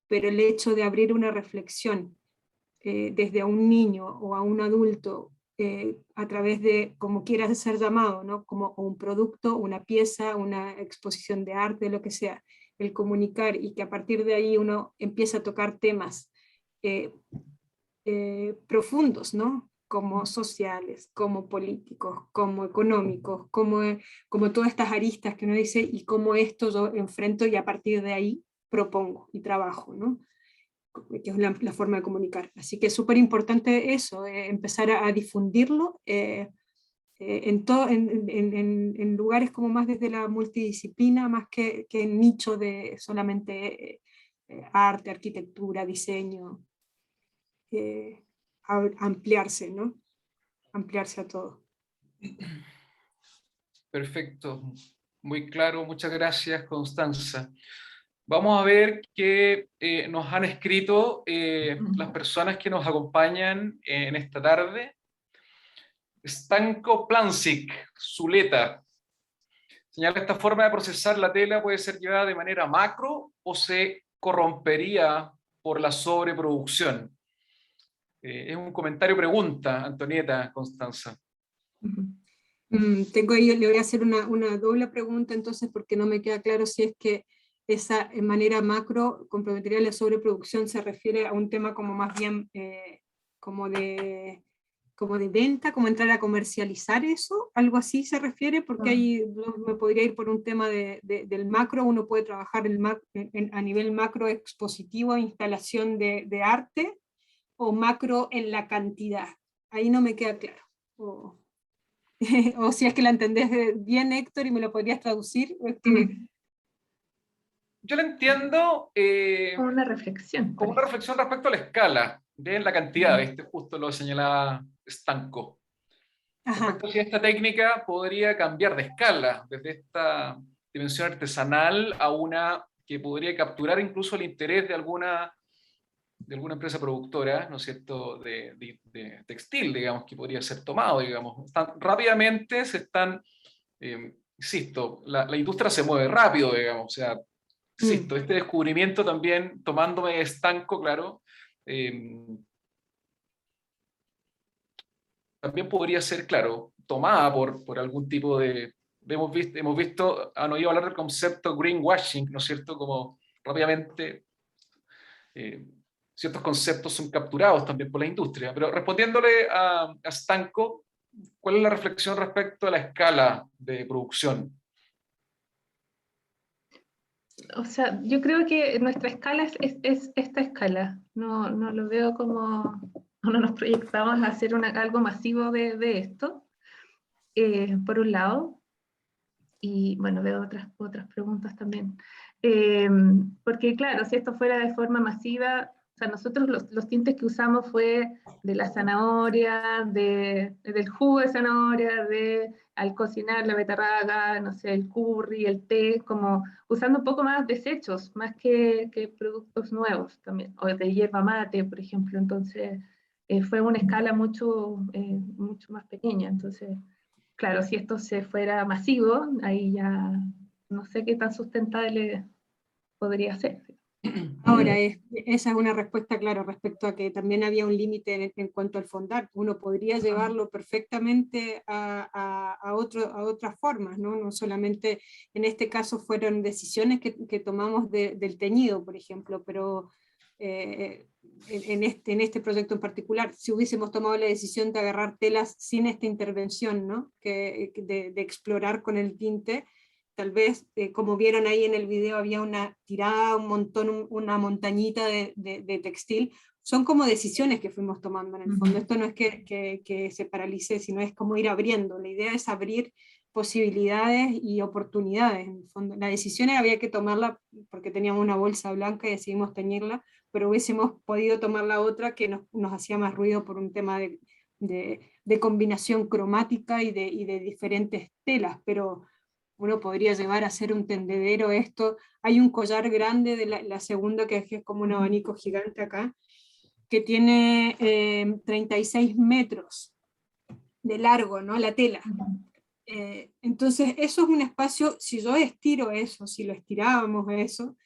pero el hecho de abrir una reflexión desde a un niño o a un adulto, a través de, como quiera ser llamado, ¿no? Como un producto, una pieza, una exposición de arte, lo que sea, el comunicar, y que a partir de ahí uno empieza a tocar temas profundos, ¿no? Como sociales, como políticos, como económicos, como todas estas aristas que uno dice, y cómo esto yo enfrento y a partir de ahí propongo y trabajo, ¿no? Que es la forma de comunicar. Así que es súper importante eso, empezar a difundirlo en lugares como más desde la multidisciplina, más que en nicho de solamente arte, arquitectura, diseño, ampliarse, ¿no? Ampliarse a todo. Perfecto, muy claro, muchas gracias, Constanza. Vamos a ver qué nos han escrito las personas que nos acompañan en esta tarde. Stanko Plancic, Zuleta, señala: esta forma de procesar la tela puede ser llevada de manera macro o se corrompería por la sobreproducción. Es un comentario pregunta, Antonieta, Constanza. Tengo ahí, le voy a hacer una doble pregunta entonces, porque no me queda claro si es que esa manera macro comprometería la sobreproducción, se refiere a un tema como más bien como de venta, como entrar a comercializar eso, algo así se refiere, porque ahí me podría ir por un tema del macro. Uno puede trabajar a nivel macro expositivo, instalación de arte, o macro en la cantidad. Ahí no me queda claro. O si es que la entendés bien, Héctor, y me lo podrías traducir. Yo lo entiendo Como una reflexión. como una reflexión respecto a la escala, de la cantidad, ¿viste? Justo lo señalaba Stanko. Respecto a si esta técnica podría cambiar de escala, desde esta dimensión artesanal a una que podría capturar incluso el interés de alguna empresa productora, ¿no es cierto?, de textil, digamos, que podría ser tomado, digamos. Rápidamente se están, insisto, la industria se mueve rápido, digamos, o sea, insisto, este descubrimiento también, tomándome Stanko, claro, también podría ser, claro, tomada por algún tipo de... Hemos visto, han oído hablar del concepto greenwashing, ¿no es cierto?, como rápidamente ciertos conceptos son capturados también por la industria. Pero respondiéndole a Stanko, ¿cuál es la reflexión respecto a la escala de producción? O sea, yo creo que nuestra escala es esta escala. No lo veo como, no nos proyectamos a hacer algo masivo de esto, por un lado. Y bueno, veo otras preguntas también. Porque claro, si esto fuera de forma masiva, o sea, nosotros los tintes que usamos fue de la zanahoria, del jugo de zanahoria, al cocinar la beterraga, no sé, el curry, el té, como usando un poco más desechos, más que productos nuevos también, o de hierba mate, por ejemplo. Entonces, fue una escala mucho más pequeña. Entonces, claro, si esto se fuera masivo, ahí ya no sé qué tan sustentable podría ser. Ahora, esa es una respuesta, claro, respecto a que también había un límite en cuanto al fondar. Uno podría llevarlo perfectamente a otras formas, ¿no? No solamente, en este caso fueron decisiones que tomamos del teñido, por ejemplo, pero en este proyecto en particular, si hubiésemos tomado la decisión de agarrar telas sin esta intervención, ¿no? De explorar con el tinte, tal vez, como vieron ahí en el video, había una tirada, un montón, una montañita de textil. Son como decisiones que fuimos tomando en el fondo. Esto no es que se paralice, sino es como ir abriendo. La idea es abrir posibilidades y oportunidades en el fondo. La decisión había que tomarla porque teníamos una bolsa blanca y decidimos teñirla, pero hubiésemos podido tomar la otra que nos hacía más ruido por un tema de combinación cromática y de diferentes telas, pero uno podría llevar a hacer un tendedero esto. Hay un collar grande de la segunda que es como un abanico gigante acá, que tiene 36 metros de largo, ¿no? La tela. Entonces eso es un espacio, si yo estiro eso, si lo estirábamos eso,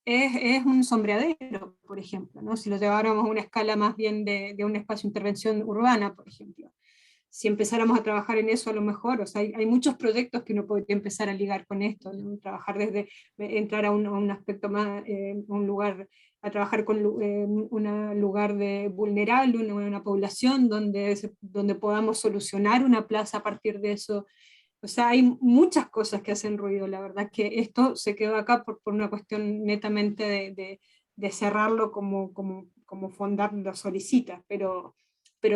es un sombreadero, por ejemplo, ¿no? Si lo lleváramos a una escala más bien de un espacio de intervención urbana, por ejemplo. Si empezáramos a trabajar en eso a lo mejor, o sea, hay muchos proyectos que uno podría empezar a ligar con esto, ¿no? Trabajar desde, entrar a un aspecto más, un lugar, a trabajar con un lugar vulnerable, una población donde podamos solucionar una plaza a partir de eso. O sea, hay muchas cosas que hacen ruido, la verdad que esto se quedó acá por una cuestión netamente de cerrarlo como Fondar lo solicita, pero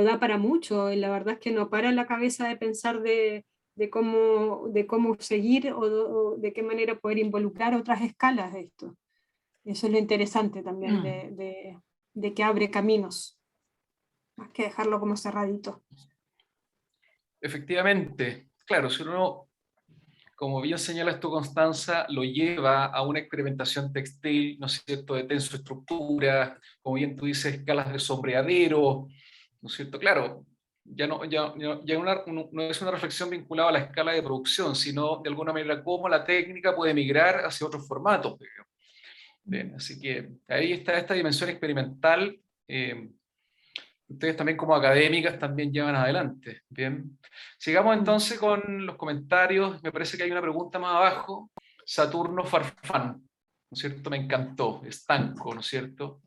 da para mucho, la verdad es que no para en la cabeza de pensar de cómo seguir o de qué manera poder involucrar otras escalas de esto. Eso es lo interesante también de que abre caminos, más que dejarlo como cerradito. Efectivamente, claro, si uno, como bien señala esto Constanza, lo lleva a una experimentación textil, ¿no es cierto?, de tensoestructura, como bien tú dices, escalas de sombreadero, ¿no es cierto? Claro, ya no es una reflexión vinculada a la escala de producción, sino de alguna manera cómo la técnica puede migrar hacia otros formatos. Bien, así que ahí está esta dimensión experimental. Ustedes también como académicas también llevan adelante. Bien. Sigamos entonces con los comentarios. Me parece que hay una pregunta más abajo. Saturno Farfán, ¿no es cierto? Me encantó. Estanco, ¿no es cierto?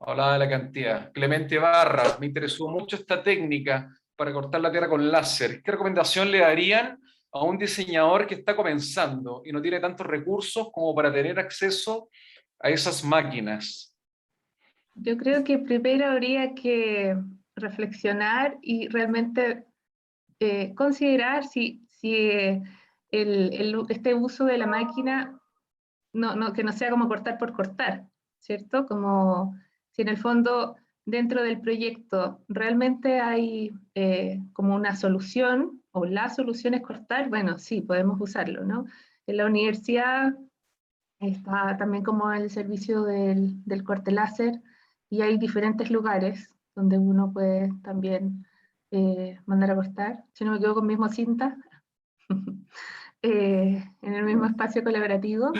Hablaba de la cantidad. Clemente Barra, me interesó mucho esta técnica para cortar la tierra con láser. ¿Qué recomendación le darían a un diseñador que está comenzando y no tiene tantos recursos como para tener acceso a esas máquinas? Yo creo que primero habría que reflexionar y realmente considerar si este uso de la máquina que no sea como cortar por cortar, ¿cierto? Como si en el fondo dentro del proyecto realmente hay como una solución o la solución es cortar, bueno, sí, podemos usarlo, ¿no? En la universidad está también como el servicio del corte láser y hay diferentes lugares donde uno puede también mandar a cortar. Si no me equivoco, mismo cinta, en el mismo espacio colaborativo.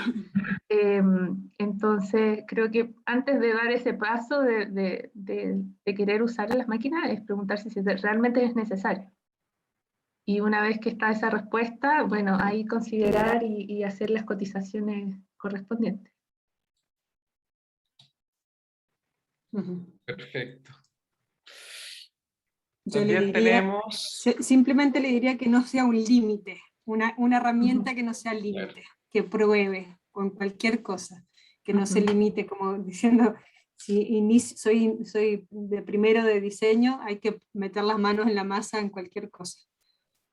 Entonces, creo que antes de dar ese paso de querer usar las máquinas, es preguntarse si realmente es necesario. Y una vez que está esa respuesta, bueno, ahí considerar y hacer las cotizaciones correspondientes. Perfecto. Yo También le diría, tenemos... simplemente le diría que no sea un límite, una herramienta que no sea límite, que pruebe con cualquier cosa, que no se limite, como diciendo, si soy de primero de diseño, hay que meter las manos en la masa en cualquier cosa.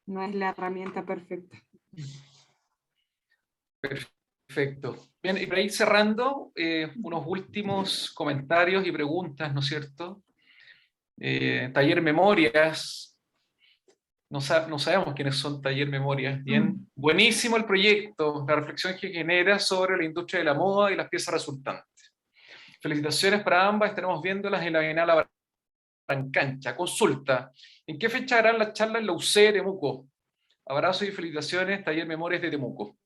No es la herramienta perfecta. Perfecto. Bien, y para ir cerrando, unos últimos comentarios y preguntas, ¿no es cierto? Taller Memorias. No sabemos quiénes son Taller Memorias. Bien, buenísimo el proyecto, la reflexión que genera sobre la industria de la moda y las piezas resultantes. Felicitaciones para ambas, estaremos viéndolas en la Bienal Cancha. Consulta, ¿en qué fecha harán la charla en la UC de Temuco? Abrazos y felicitaciones, Taller Memorias de Temuco.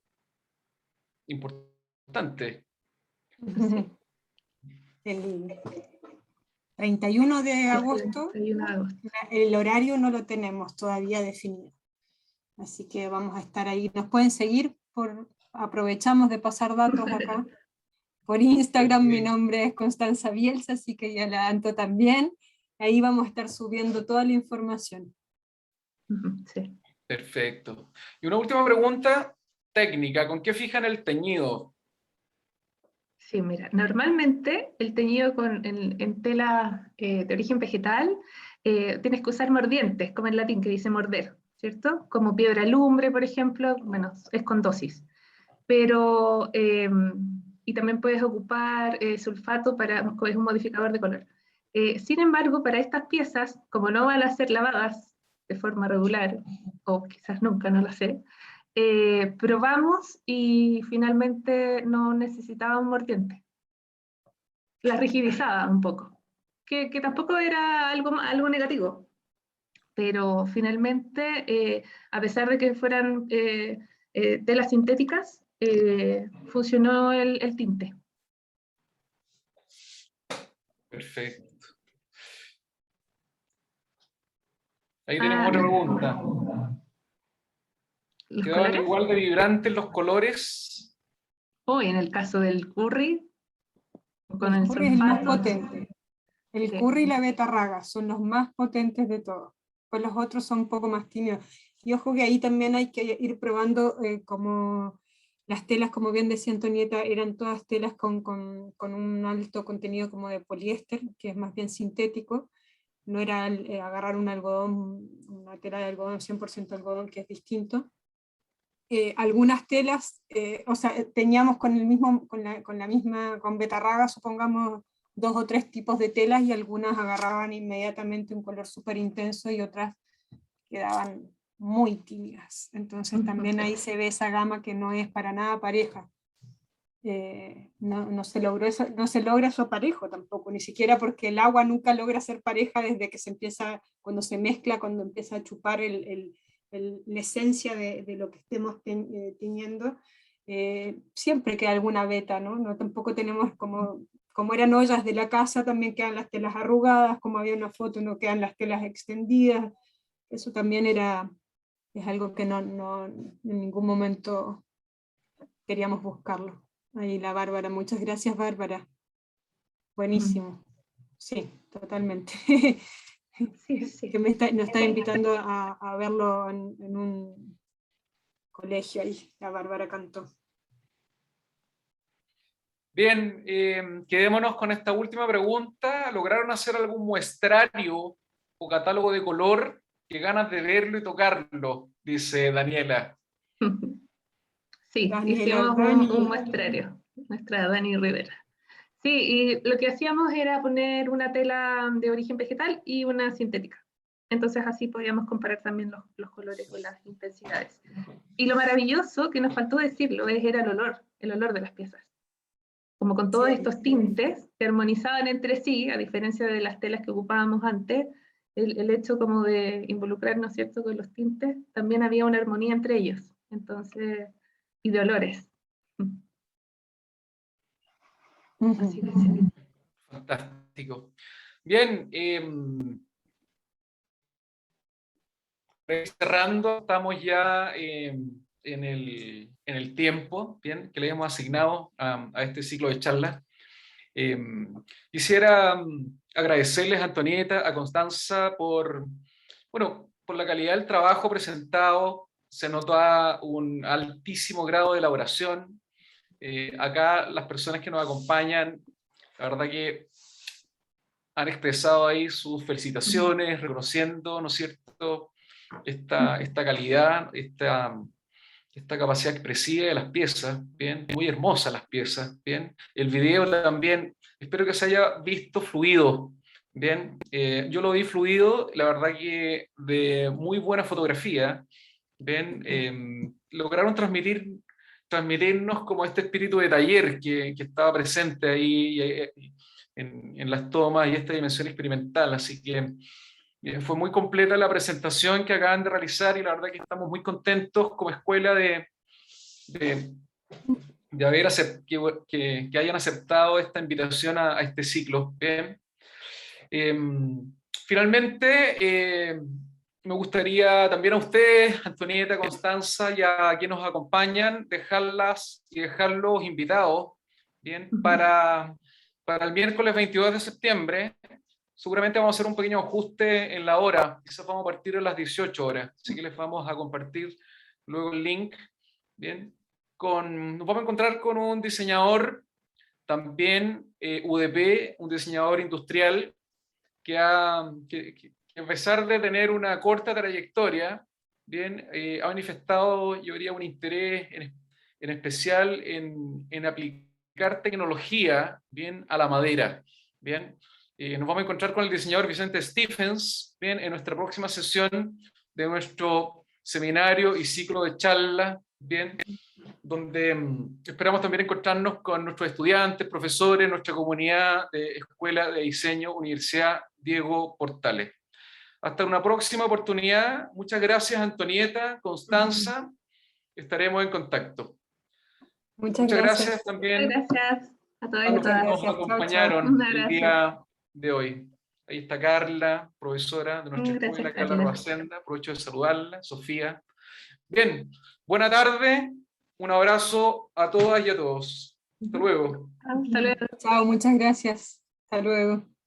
Importante. Sí. El 31 de agosto, el horario no lo tenemos todavía definido. Así que vamos a estar ahí. Nos pueden seguir, aprovechamos de pasar datos acá. Por Instagram, mi nombre es Constanza Bielsa, así que ya la adelanto también. Ahí vamos a estar subiendo toda la información. Sí. Perfecto. Y una última pregunta técnica, ¿con qué fijan el teñido? Sí, mira, normalmente el teñido en tela de origen vegetal tienes que usar mordientes, como en latín que dice morder, ¿cierto? Como piedra lumbre, por ejemplo, bueno, es con dosis. Pero y también puedes ocupar sulfato es un modificador de color. Sin embargo, para estas piezas, como no van a ser lavadas de forma regular, o quizás nunca, no lo sé, probamos y finalmente no necesitaba un mordiente. La rigidizaba un poco, que tampoco era algo negativo, pero finalmente, a pesar de que fueran telas sintéticas, funcionó el tinte. Perfecto. Ahí tenemos otra pregunta. ¿Los ¿Quedaban colores? igual de vibrantes los colores? Hoy en el caso del curry, con El el curry es el más sulfato. potente. El Sí. curry y la betarraga son los más potentes de todos. Pues los otros son un poco más tímidos. Y ojo que ahí también hay que ir probando como las telas, como bien decía Antonieta, eran todas telas con un alto contenido como de poliéster, que es más bien sintético. No era agarrar un algodón, una tela de algodón, 100% algodón, que es distinto. Algunas telas, o sea, teníamos con betarraga, supongamos, 2 o 3 tipos de telas y algunas agarraban inmediatamente un color súper intenso y otras quedaban muy tímidas. Entonces también ahí se ve esa gama que no es para nada pareja. No se logra eso parejo tampoco, ni siquiera porque el agua nunca logra ser pareja desde que cuando se mezcla, cuando empieza a chupar la esencia de lo que estemos tiñendo, siempre queda alguna veta, ¿no? No tampoco tenemos como eran ollas de la casa, también quedan las telas arrugadas, como había una foto, no quedan las telas extendidas, eso también es algo que no en ningún momento queríamos buscarlo. Ahí la Bárbara, muchas gracias Bárbara. Buenísimo. Sí, totalmente. Sí. Que nos está invitando a verlo en un colegio ahí, la Bárbara cantó. Bien, quedémonos con esta última pregunta. ¿Lograron hacer algún muestrario o catálogo de color? Qué ganas de verlo y tocarlo, dice Daniela. Sí, Daniela, hicimos Dani. un muestrario, nuestra Dani Rivera. Sí, y lo que hacíamos era poner una tela de origen vegetal y una sintética. Entonces así podíamos comparar también los colores o las intensidades. Y lo maravilloso, que nos faltó decirlo, era el olor de las piezas. Como con todos estos tintes que armonizaban entre sí, a diferencia de las telas que ocupábamos antes, el hecho como de involucrarnos, ¿cierto?, con los tintes, también había una armonía entre ellos. Entonces, y de olores. Así que sí. Fantástico. Bien, cerrando, estamos ya en el tiempo, bien, que le hemos asignado a este ciclo de charlas. Quisiera agradecerles a Antonieta, a Constanza por la calidad del trabajo presentado. Se notó un altísimo grado de elaboración. Acá las personas que nos acompañan, la verdad que han expresado ahí sus felicitaciones, reconociendo, ¿no es cierto?, esta calidad, esta capacidad expresiva de las piezas, bien, muy hermosas las piezas, bien. El video también, espero que se haya visto fluido, bien. Yo lo vi fluido, la verdad que de muy buena fotografía, bien. Lograron transmitirnos como este espíritu de taller que estaba presente ahí en las tomas y esta dimensión experimental, así que fue muy completa la presentación que acaban de realizar y la verdad que estamos muy contentos como escuela de que hayan aceptado esta invitación a este ciclo. Bien. Finalmente, me gustaría también a ustedes, Antonieta, Constanza y a quienes nos acompañan, dejarlos invitados, bien, para el miércoles 22 de septiembre. Seguramente vamos a hacer un pequeño ajuste en la hora, quizás vamos a partir a las 18 horas, así que les vamos a compartir luego el link. Bien, nos vamos a encontrar con un diseñador también UDP, un diseñador industrial que a pesar de tener una corta trayectoria, bien, ha manifestado, yo diría, un interés en especial en aplicar aplicar tecnología, bien, a la madera, bien. Nos vamos a encontrar con el diseñador Vicente Stephens, bien, en nuestra próxima sesión de nuestro seminario y ciclo de charlas, bien, donde esperamos también encontrarnos con nuestros estudiantes, profesores, nuestra comunidad de Escuela de Diseño Universidad Diego Portales. Hasta una próxima oportunidad. Muchas gracias, Antonieta, Constanza. Estaremos en contacto. Muchas gracias también Gracias a todos y a a los que todas. nos Chao, chao. acompañaron Un el abrazo. día de hoy. Ahí está Carla, profesora de nuestra Gracias, escuela, Carla Carla. Roacenda. Aprovecho de saludarla, Sofía. Bien, buena tarde. Un abrazo a todas y a todos. Hasta luego. Hasta luego. Chao, muchas gracias. Hasta luego.